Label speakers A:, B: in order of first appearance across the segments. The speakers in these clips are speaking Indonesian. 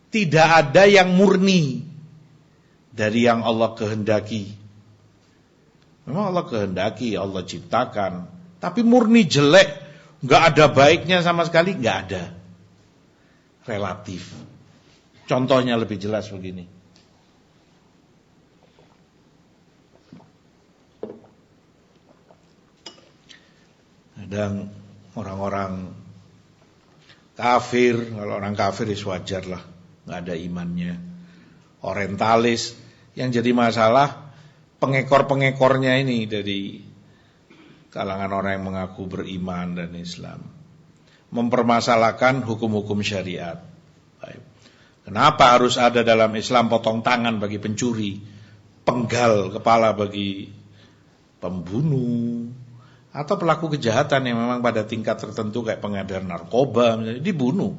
A: tidak ada yang murni dari yang Allah kehendaki. Memang Allah kehendaki, Allah ciptakan, tapi murni jelek, nggak ada baiknya sama sekali, nggak ada. Relatif. Contohnya lebih jelas begini. Kadang orang-orang kafir, kalau orang kafir wajar lah, nggak ada imannya. Orientalis, yang jadi masalah pengekor-pengekornya ini dari kalangan orang yang mengaku beriman dan Islam, mempermasalahkan hukum-hukum syariat. Baik. Kenapa harus ada dalam Islam potong tangan bagi pencuri, penggal kepala bagi pembunuh, atau pelaku kejahatan yang memang pada tingkat tertentu kayak pengedar narkoba misalnya dibunuh.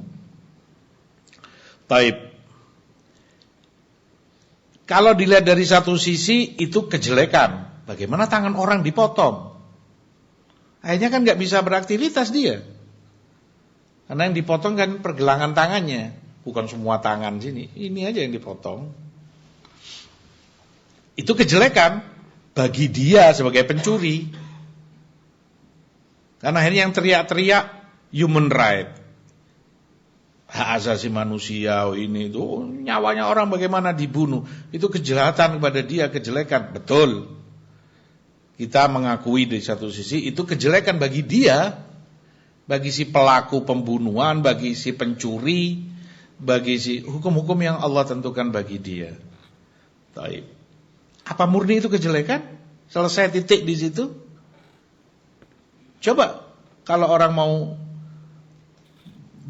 A: Baik. Kalau dilihat dari satu sisi itu kejelekan. Bagaimana tangan orang dipotong? Akhirnya kan nggak bisa beraktivitas dia. Karena yang dipotong kan pergelangan tangannya, bukan semua tangan sini. Ini aja yang dipotong. Itu kejelekan bagi dia sebagai pencuri. Karena akhirnya yang teriak-teriak human right, hak asasi manusia, ini itu nyawanya orang bagaimana dibunuh. Itu kejahatan kepada dia, kejelekan. Betul. Kita mengakui di satu sisi itu kejelekan bagi dia, bagi si pelaku pembunuhan, bagi si pencuri, bagi si hukum-hukum yang Allah tentukan bagi dia. Baik. Apa murni itu kejelekan? Selesai titik di situ? Coba kalau orang mau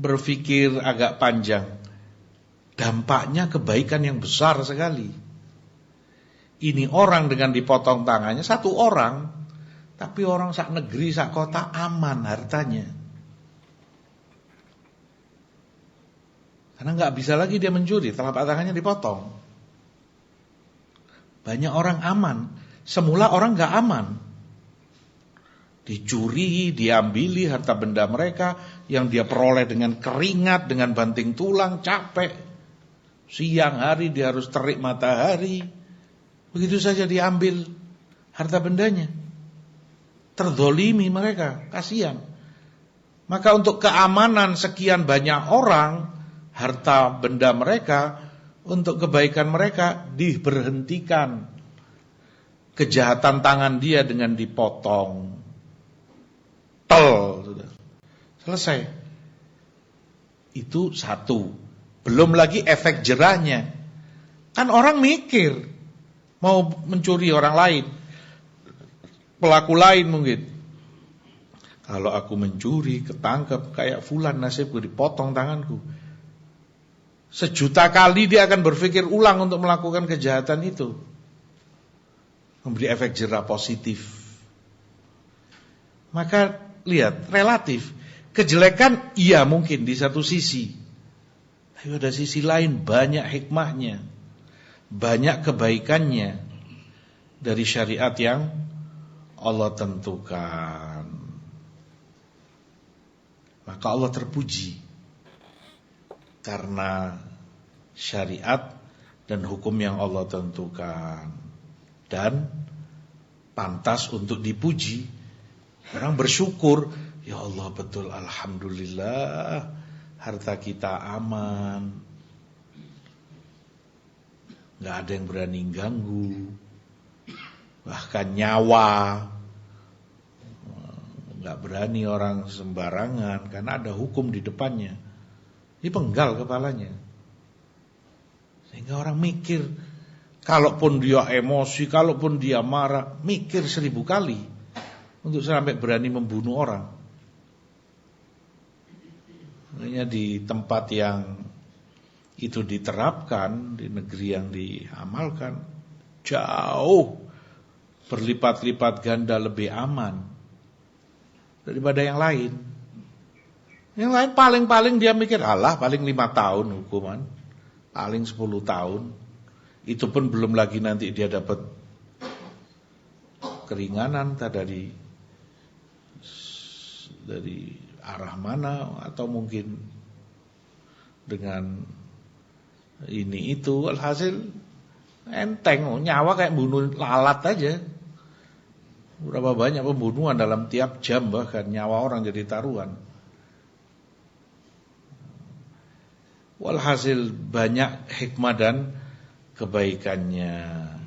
A: berpikir agak panjang, dampaknya kebaikan yang besar sekali. Ini orang dengan dipotong tangannya, satu orang, tapi orang sak negeri, sak kota aman hartanya. Karena nggak bisa lagi dia mencuri, telapak tangannya dipotong. Banyak orang aman, semula orang nggak aman. Dicuri, diambili harta benda mereka yang dia peroleh dengan keringat, dengan banting tulang, capek. Siang hari dia harus terik matahari. Begitu saja diambil harta bendanya. Terzolimi mereka, kasihan. Maka untuk keamanan sekian banyak orang, harta benda mereka, untuk kebaikan mereka diberhentikan. Kejahatan tangan dia dengan dipotong. Sudah selesai. Itu satu. Belum lagi efek jerahnya. Kan orang mikir mau mencuri orang lain, pelaku lain mungkin. Kalau aku mencuri, ketangkep kayak fulan, nasibku dipotong tanganku. Sejuta kali dia akan berpikir ulang untuk melakukan kejahatan itu. Memberi efek jerah positif. Maka lihat, relatif. Kejelekan iya mungkin di satu sisi. Tapi pada sisi lain banyak hikmahnya. Banyak kebaikannya dari syariat yang Allah tentukan. Maka Allah terpuji karena syariat dan hukum yang Allah tentukan. Dan pantas untuk dipuji. Orang bersyukur, ya Allah betul, alhamdulillah harta kita aman, gak ada yang berani ganggu, bahkan nyawa gak berani orang sembarangan karena ada hukum di depannya, dipenggal kepalanya. Sehingga orang mikir, kalaupun dia emosi, kalaupun dia marah, mikir 1000 kali untuk sampai berani membunuh orang. Makanya di tempat yang itu diterapkan, di negeri yang diamalkan, jauh berlipat-lipat ganda lebih aman daripada yang lain. Yang lain paling-paling dia mikir, alah paling 5 tahun hukuman, paling 10 tahun. Itu pun belum lagi nanti dia dapat keringanan dari arah mana, atau mungkin dengan ini itu, alhasil enteng, nyawa kayak bunuh lalat aja. Berapa banyak pembunuhan dalam tiap jam, bahkan nyawa orang jadi taruhan. Walhasil banyak hikmah dan kebaikannya.